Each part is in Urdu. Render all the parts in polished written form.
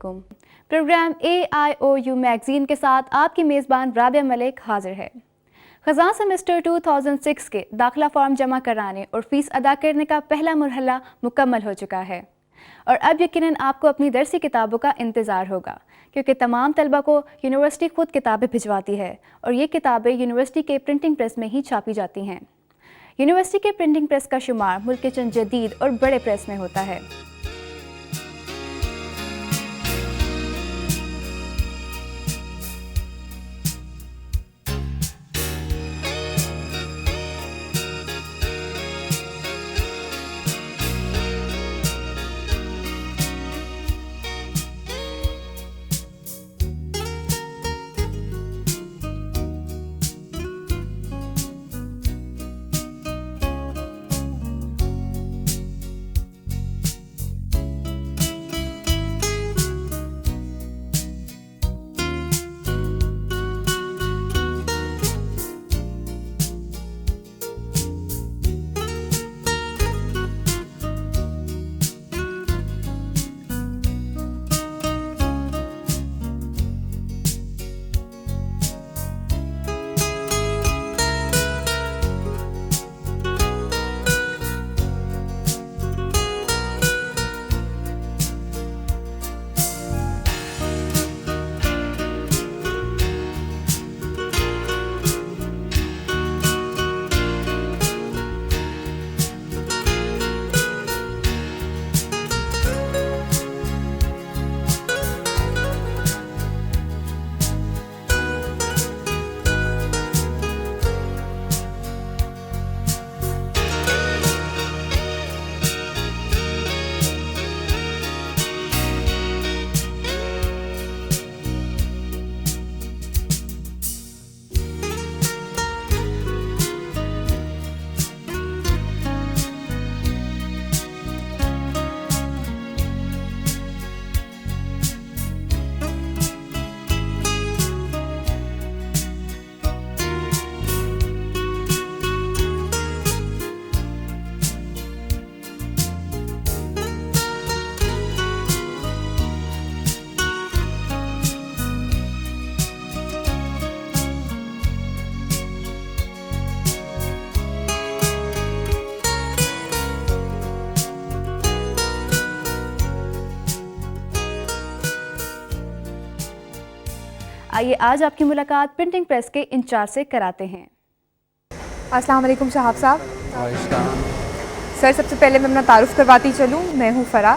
علیکم۔ پروگرام AIOU میگزین کے ساتھ آپ کی میزبان رابعہ ملک حاضر ہے۔ خزاں سیمسٹر 2006 کے داخلہ فارم جمع کرانے اور فیس ادا کرنے کا پہلا مرحلہ مکمل ہو چکا ہے، اور اب یقیناً آپ کو اپنی درسی کتابوں کا انتظار ہوگا، کیونکہ تمام طلبہ کو یونیورسٹی خود کتابیں بھجواتی ہے اور یہ کتابیں یونیورسٹی کے پرنٹنگ پریس میں ہی چھاپی جاتی ہیں۔ یونیورسٹی کے پرنٹنگ پریس کا شمار ملک کے چند جدید اور بڑے پریس میں ہوتا ہے۔ آئیے آج آپ کی ملاقات پرنٹنگ پریس کے انچارج سے کراتے ہیں۔ السلام علیکم شہاب صاحب۔ السلام۔ سر سب سے پہلے میں اپنا تعارف کرواتی چلوں، میں ہوں فرا۔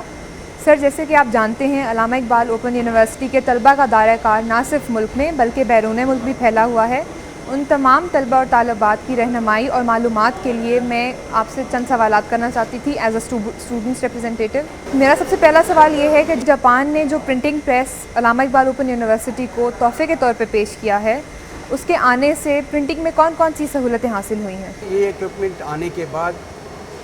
سر جیسے کہ آپ جانتے ہیں علامہ اقبال اوپن یونیورسٹی کے طلباء کا دائرہ کار نہ صرف ملک میں بلکہ بیرون ملک بھی پھیلا ہوا ہے۔ ان تمام طلباء اور طالبات کی رہنمائی اور معلومات کے لیے میں آپ سے چند سوالات کرنا چاہتی تھی ایز اے اسٹوڈنٹس ریپرزینٹیٹیو۔ میرا سب سے پہلا سوال یہ ہے کہ جاپان نے جو پرنٹنگ پریس علامہ اقبال اوپن یونیورسٹی کو تحفے کے طور پہ پیش کیا ہے، اس کے آنے سے پرنٹنگ میں کون کون سی سہولتیں حاصل ہوئی ہیں؟ یہ ایکوپمنٹ آنے کے بعد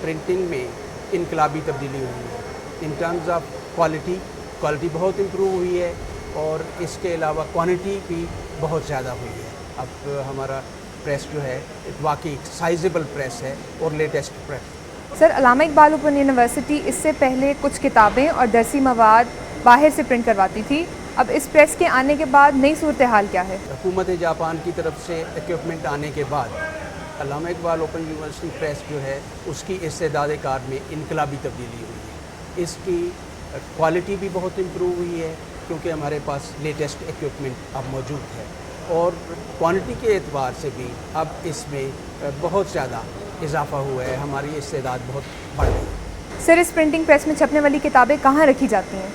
پرنٹنگ میں انقلابی تبدیلی ہوئی ہے۔ ان ٹرمز آف کوالٹی بہت امپروو ہوئی ہے، اور اس کے علاوہ کوانٹٹی بھی بہت زیادہ ہوئی ہے۔ اب ہمارا پریس جو ہے واقعی سائزیبل پریس ہے اور لیٹسٹ پریس۔ سر علامہ اقبال اوپن یونیورسٹی اس سے پہلے کچھ کتابیں اور درسی مواد باہر سے پرنٹ کرواتی تھی، اب اس پریس کے آنے کے بعد نئی صورتحال کیا ہے؟ حکومت جاپان کی طرف سے ایکوپمنٹ آنے کے بعد علامہ اقبال اوپن یونیورسٹی پریس جو ہے اس کی استعداد کار میں انقلابی تبدیلی ہوئی ہے۔ اس کی کوالٹی بھی بہت امپروو ہوئی ہے، کیونکہ ہمارے پاس لیٹسٹ ایکوپمنٹ اب موجود ہے، اور کوانٹٹی کے اعتبار سے بھی اب اس میں بہت زیادہ اضافہ ہوا ہے، ہماری استعداد بہت بڑھ گئی ہے۔ سر اس پرنٹنگ پریس میں چھپنے والی کتابیں کہاں رکھی جاتی ہیں؟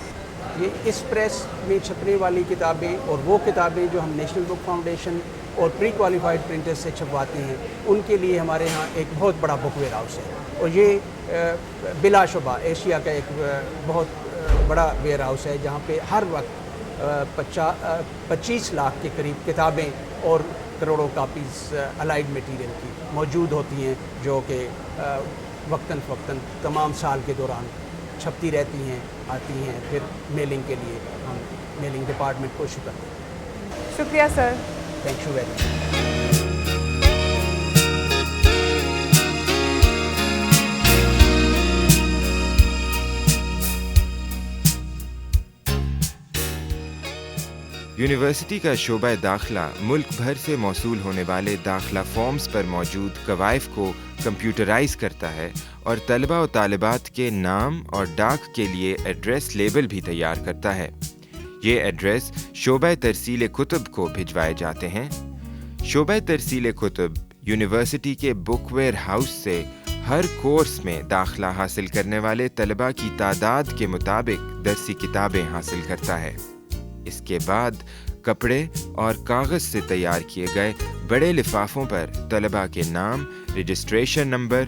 یہ اس پریس میں چھپنے والی کتابیں اور وہ کتابیں جو ہم نیشنل بک فاؤنڈیشن اور پری کوالیفائڈ پرنٹر سے چھپواتے ہیں، ان کے لیے ہمارے ہاں ایک بہت بڑا بک ویئر ہاؤس ہے، اور یہ بلا شبہ ایشیا کا ایک بہت بڑا ویئر ہاؤس ہے، جہاں پہ ہر وقت 25 لاکھ کے قریب کتابیں اور کروڑوں کاپیز الائڈ مٹیریل کی موجود ہوتی ہیں، جو کہ وقتاً فوقتاً تمام سال کے دوران چھپتی رہتی ہیں، آتی ہیں، پھر میلنگ کے لیے ہم میلنگ ڈپارٹمنٹ کو ایشو کرتے ہیں۔ شکریہ sir. Thank you very much. University کا شعبہ داخلہ ملک بھر سے موصول ہونے والے داخلہ فارمز پر موجود قوائف کو کمپیوٹرائز کرتا ہے اور طلبہ و طالبات کے نام اور ڈاک کے لیے ایڈریس لیبل بھی تیار کرتا ہے۔ یہ ایڈریس شعبہ ترسیل کتب کو بھجوائے جاتے ہیں۔ شعبہ ترسیل کتب یونیورسٹی کے بک ویئر ہاؤس سے ہر کورس میں داخلہ حاصل کرنے والے طلباء کی تعداد کے مطابق درسی کتابیں حاصل کرتا ہے۔ اس کے بعد کپڑے اور کاغذ سے تیار کیے گئے بڑے لفافوں پر طلباء کے نام، رجسٹریشن نمبر،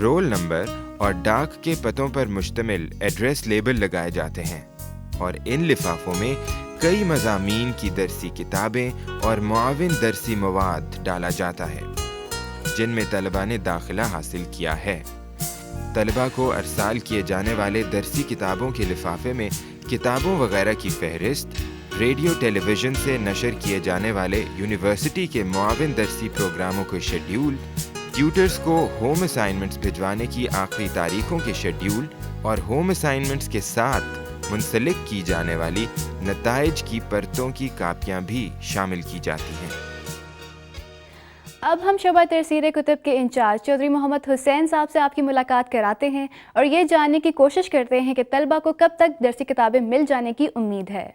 رول نمبر اور ڈاک کے پتوں پر مشتمل ایڈریس لیبل لگائے جاتے ہیں، اور ان لفافوں میں کئی مضامین کی درسی کتابیں اور معاون درسی مواد ڈالا جاتا ہے جن میں طلباء نے داخلہ حاصل کیا ہے۔ طلباء کو ارسال کیے جانے والے درسی کتابوں کے لفافے میں کتابوں وغیرہ کی فہرست، ریڈیو ٹیلی ویژن سے نشر کیے جانے والے یونیورسٹی کے معاون درسی پروگراموں کے شیڈیول، ٹیوٹرز کو ہوم اسائنمنٹس بھجوانے کی آخری تاریخوں کے شیڈیول اور ہوم اسائنمنٹس کے ساتھ منسلک کی جانے والی نتائج کی پرتوں کی کاپیاں بھی شامل کی جاتی ہیں۔ اب ہم شعبہ ترسیل کتب کے انچارج چودھری محمد حسین صاحب سے آپ کی ملاقات کراتے ہیں اور یہ جاننے کی کوشش کرتے ہیں کہ طلبہ کو کب تک درسی کتابیں مل جانے کی امید ہے۔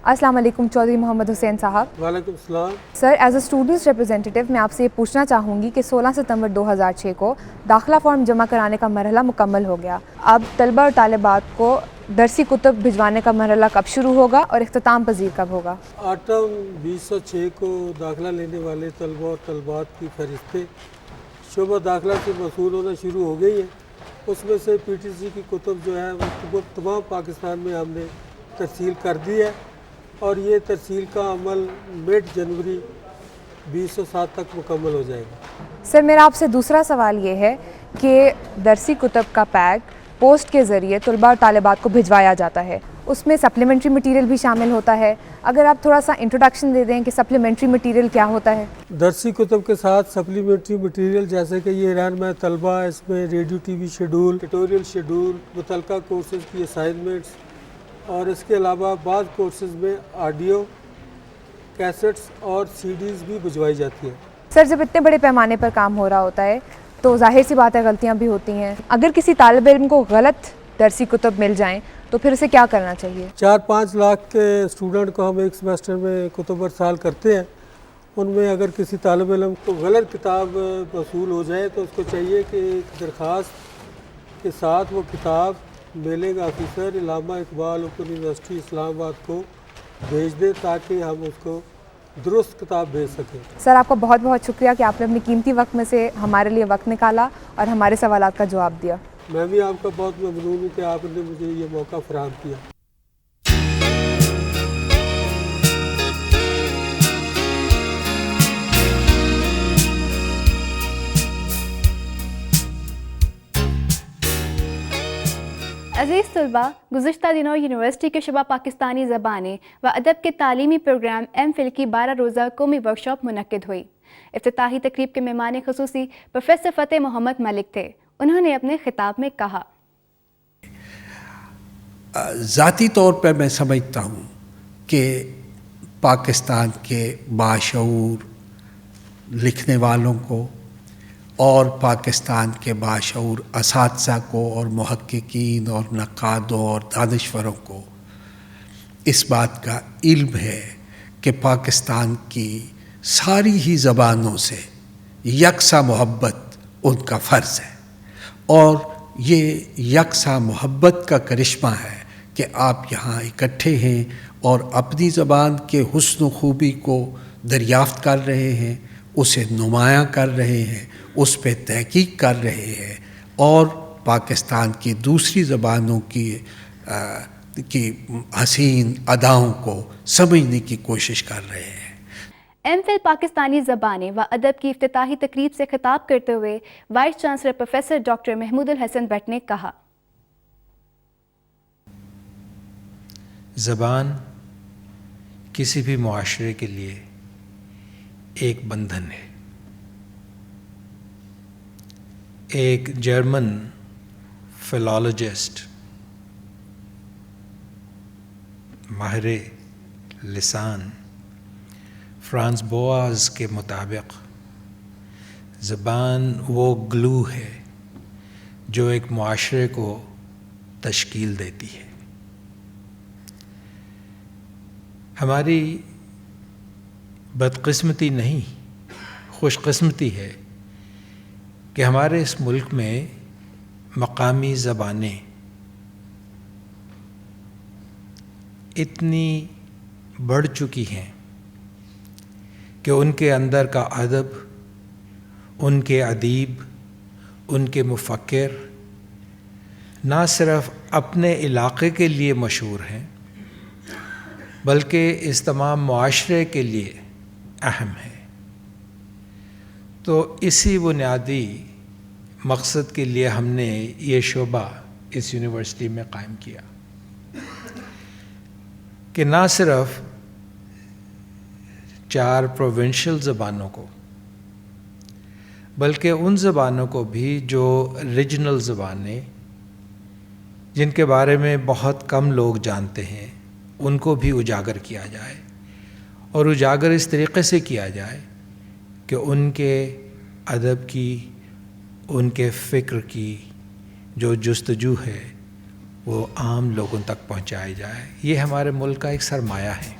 السلام علیکم چودھری محمد حسین صاحب۔ وعلیکم السلام سر، ایز اے اسٹوڈنٹس ریپرزینٹیو میں آپ سے یہ پوچھنا چاہوں گی کہ 16 ستمبر 2006 کو داخلہ فارم جمع کرانے کا مرحلہ مکمل ہو گیا۔ اب طلبہ اور طالبات کو درسی کتب بھجوانے کا مرحلہ کب شروع ہوگا اور اختتام پذیر کب ہوگا؟ 8 2006 کو داخلہ لینے والے طلبہ اور طلبات کی فہرستیں شعبہ داخلہ سے موصول ہونا شروع ہو گئی ہیں۔ اس میں سے پی ٹی سی کی کتب جو ہے وہ تمام پاکستان میں ہم نے ترسیل کر دی ہے، اور یہ ترسیل کا عمل مڈ جنوری 2007 تک مکمل ہو جائے گا۔ سر، میرا آپ سے دوسرا سوال یہ ہے کہ درسی کتب کا پیک پوسٹ کے ذریعے طلباء اور طالبات کو بھجوایا جاتا ہے، اس میں سپلیمنٹری مٹیریل بھی شامل ہوتا ہے۔ اگر آپ تھوڑا سا انٹروڈکشن دے دیں کہ سپلیمنٹری مٹیریل کیا ہوتا ہے؟ درسی کتب کے ساتھ سپلیمنٹری مٹیریل جیسے کہ یہ رہنما طلبہ، اس میں radio T V schedule, tutorial schedule, متعلقہ کورسز کی اسائنمنٹس، اور اس کے علاوہ بعض کورسز میں آڈیو کیسٹس اور سی ڈیز بھی بھجوائی جاتی ہیں۔ سر، جب اتنے بڑے پیمانے پر کام ہو رہا ہوتا ہے تو ظاہر سی بات ہے غلطیاں بھی ہوتی ہیں۔ اگر کسی طالب علم کو غلط درسی کتب مل جائیں تو پھر اسے کیا کرنا چاہیے؟ 4-5 لاکھ کے اسٹوڈنٹ کو ہم ایک سمیسٹر میں کتب ارسال کرتے ہیں۔ ان میں اگر کسی طالب علم کو غلط کتاب موصول ہو جائے تو اس کو چاہیے کہ ایک درخواست کے ساتھ وہ کتاب میلنگ آفیسر علامہ اقبال اوپن یونیورسٹی اسلام آباد کو بھیج دیں تاکہ ہم اس کو درست کتاب بھیج سکیں۔ سر، آپ کا بہت بہت شکریہ کہ آپ نے اپنے قیمتی وقت میں سے ہمارے لیے وقت نکالا اور ہمارے سوالات کا جواب دیا۔ میں بھی آپ کا بہت ممنون ہوں کہ آپ نے مجھے یہ موقع فراہم کیا۔ عزیز طلباء، گزشتہ دنوں یونیورسٹی کے شعبہ پاکستانی زبانیں و ادب کے تعلیمی پروگرام ایم فل کی 12 روزہ قومی ورکشاپ منعقد ہوئی۔ افتتاحی تقریب کے مہمان خصوصی پروفیسر فتح محمد ملک تھے۔ انہوں نے اپنے خطاب میں کہا، ذاتی طور پر میں سمجھتا ہوں کہ پاکستان کے باشعور لکھنے والوں کو اور پاکستان کے باشعور اساتذہ کو اور محققین اور نقادوں اور دانشوروں کو اس بات کا علم ہے کہ پاکستان کی ساری ہی زبانوں سے یکساں محبت ان کا فرض ہے، اور یہ یکساں محبت کا کرشمہ ہے کہ آپ یہاں اکٹھے ہیں اور اپنی زبان کے حسن و خوبی کو دریافت کر رہے ہیں، اسے نمایاں کر رہے ہیں، اس پہ تحقیق کر رہے ہیں، اور پاکستان کی دوسری زبانوں کی حسین اداؤں کو سمجھنے کی کوشش کر رہے ہیں۔ ایم فل پاکستانی زبانیں و ادب کی افتتاحی تقریب سے خطاب کرتے ہوئے vice chancellor professor doctor Mahmood ul Hassan Butt نے کہا، زبان کسی بھی معاشرے کے لیے ایک بندھن ہے۔ ایک جرمن فلالوجسٹ، ماہر لسان فرانس بوآز کے مطابق زبان وہ گلو ہے جو ایک معاشرے کو تشکیل دیتی ہے. ہماری بدقسمتی نہیں، خوش قسمتی ہے کہ ہمارے اس ملک میں مقامی زبانیں اتنی بڑھ چکی ہیں کہ ان کے اندر کا ادب، ان کے ادیب، ان کے مفکر نہ صرف اپنے علاقے کے لیے مشہور ہیں بلکہ اس تمام معاشرے کے لیے اہم ہے. تو اسی بنیادی مقصد کے لیے ہم نے یہ شعبہ اس یونیورسٹی میں قائم کیا کہ نہ صرف 4 پروونشل زبانوں کو بلکہ ان زبانوں کو بھی جو ریجنل زبانیں جن کے بارے میں بہت کم لوگ جانتے ہیں ان کو بھی اجاگر کیا جائے، اور اجاگر اس طریقے سے کیا جائے کہ ان کے ادب کی، ان کے فکر کی جو جستجو ہے وہ عام لوگوں تک پہنچائی جائے. یہ ہمارے ملک کا ایک سرمایہ ہے.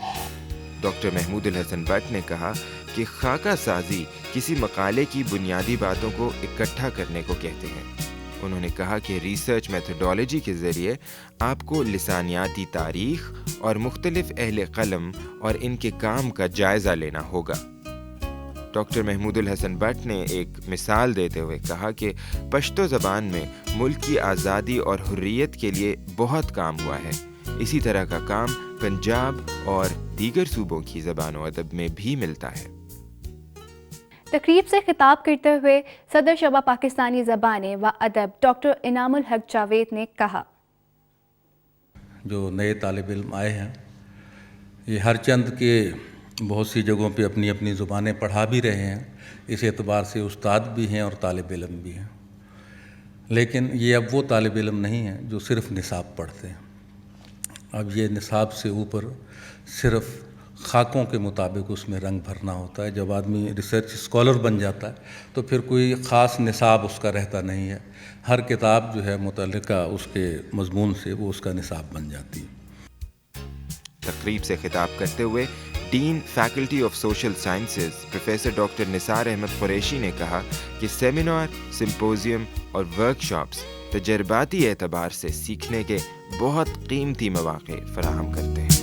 ڈاکٹر محمود الحسن بٹ نے کہا کہ خاکہ سازی کسی مقالے کی بنیادی باتوں کو اکٹھا کرنے کو کہتے ہیں. انہوں نے کہا کہ ریسرچ میتھڈالوجی کے ذریعے آپ کو لسانیاتی تاریخ اور مختلف اہل قلم اور ان کے کام کا جائزہ لینا ہوگا. ڈاکٹر محمود الحسن بٹ نے ایک مثال دیتے ہوئے کہا کہ پشتو زبان میں ملک کی آزادی اور حریت کے لیے بہت کام ہوا ہے. اسی طرح کا کام پنجاب اور دیگر صوبوں کی زبان و ادب میں بھی ملتا ہے. تقریب سے خطاب کرتے ہوئے صدر شعبہ پاکستانی زبانیں و ادب ڈاکٹر انعام الحق جاوید نے کہا، جو نئے طالب علم آئے ہیں یہ ہر چند کے بہت سی جگہوں پہ اپنی اپنی زبانیں پڑھا بھی رہے ہیں، اس اعتبار سے استاد بھی ہیں اور طالب علم بھی ہیں. لیکن یہ اب وہ طالب علم نہیں ہیں جو صرف نصاب پڑھتے ہیں. اب یہ نصاب سے اوپر صرف خاکوں کے مطابق اس میں رنگ بھرنا ہوتا ہے. جب آدمی ریسرچ اسکالر بن جاتا ہے تو پھر کوئی خاص نصاب اس کا رہتا نہیں ہے. ہر کتاب جو ہے متعلقہ اس کے مضمون سے وہ اس کا نصاب بن جاتی ہے. تقریب سے خطاب کرتے ہوئے dean faculty of social sciences professor doctor Nisar Ahmad Qureshi نے کہا کہ سیمینار، سمپوزیم اور ورکشاپس تجرباتی اعتبار سے سیکھنے کے بہت قیمتی مواقع فراہم کرتے ہیں.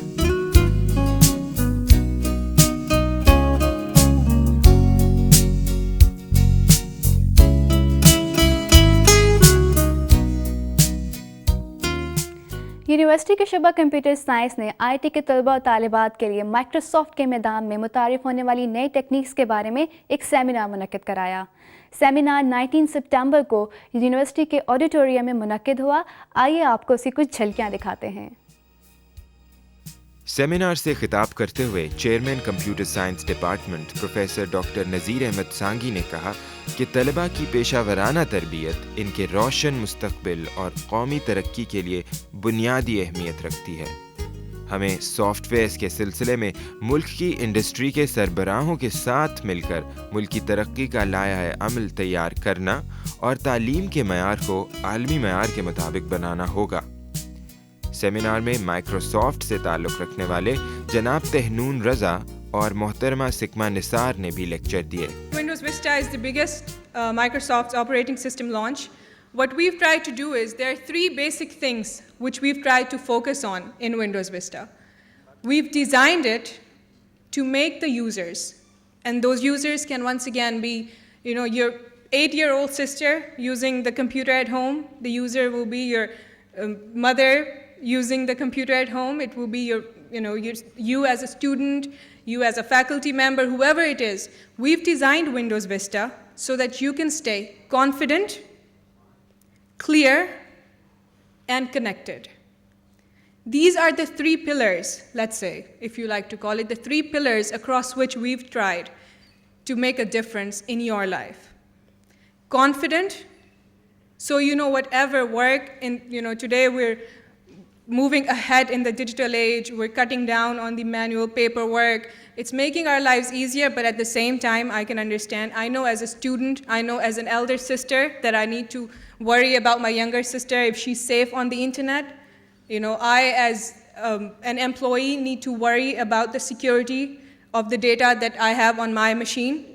یونیورسٹی کے شعبہ کمپیوٹر سائنس نے آئی ٹی کے طلباء اور طالبات کے لیے مائکروسافٹ کے میدان میں متعارف ہونے والی نئی ٹیکنیکس کے بارے میں ایک سیمینار منعقد کرایا. سیمینار 19 سپتمبر کو یونیورسٹی کے آڈیٹوریم میں منعقد ہوا. آئیے آپ کو اس کی کچھ جھلکیاں دکھاتے ہیں. سیمینار سے خطاب کرتے ہوئے chairman computer science department professor doctor Nazir Ahmed Sangi نے کہا کہ طلباء کی پیشہ ورانہ تربیت ان کے روشن مستقبل اور قومی ترقی کے لیے بنیادی اہمیت رکھتی ہے. ہمیں سافٹ ویئرز کے سلسلے میں ملک کی انڈسٹری کے سربراہوں کے ساتھ مل کر ملک کی ترقی کا لائحہ عمل تیار کرنا اور تعلیم کے معیار کو عالمی معیار کے مطابق بنانا ہوگا. سیمینار میں مائکروسافٹ سے تعلق رکھنے والے جناب تہنون رضا اور محترمہ سکمہ نثار نے بھی لیکچر دیے. Windows Vista is the biggest Microsoft's operating system launch. What we've tried to do is there are 3 basic things which we've tried to focus on in Windows Vista. We've designed it to make the users, and those users can once again be, your 8-year-old sister using the computer at home. The user will be your mother using the computer at home. It will be you as a student, you as a faculty member, whoever it is. We've designed Windows Vista so that you can stay confident, clear, and connected. These are the 3 pillars, let's say, if you like to call it, the 3 pillars across which we've tried to make a difference in your life. Confident, so whatever work, today we're moving ahead in the digital age. We're cutting down on the manual paperwork. It's making our lives easier, but at the same time, I can understand. I know as a student, I know as an elder sister that I need to worry about my younger sister if she's safe on the internet. You know, I as an employee need to worry about the security of the data that I have on my machine.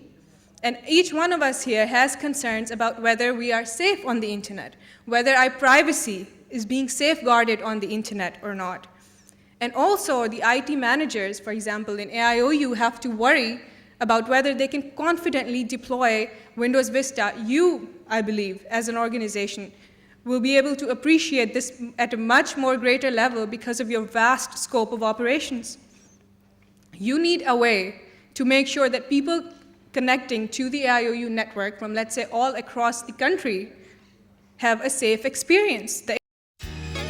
And each one of us here has concerns about whether we are safe on the internet, whether our privacy is being safeguarded on the internet or not. And also the IT managers, for example, in AIOU have to worry about whether they can confidently deploy Windows Vista. You, I believe, as an organization, will be able to appreciate this at a much more greater level because of your vast scope of operations. You need a way to make sure that people connecting to the AIOU network from, let's say, all across the country have a safe experience.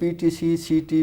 PTC, CT,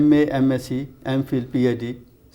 MA, MSc, MPhil, PhD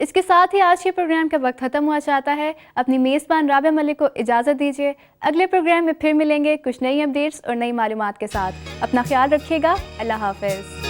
اس کے ساتھ ہی آج کے پروگرام کا وقت ختم ہوا چاہتا ہے. اپنی میزبان رابعہ ملک کو اجازت دیجیے. اگلے پروگرام میں پھر ملیں گے کچھ نئی اپڈیٹس اور نئی معلومات کے ساتھ. اپنا خیال رکھیے گا. اللہ حافظ.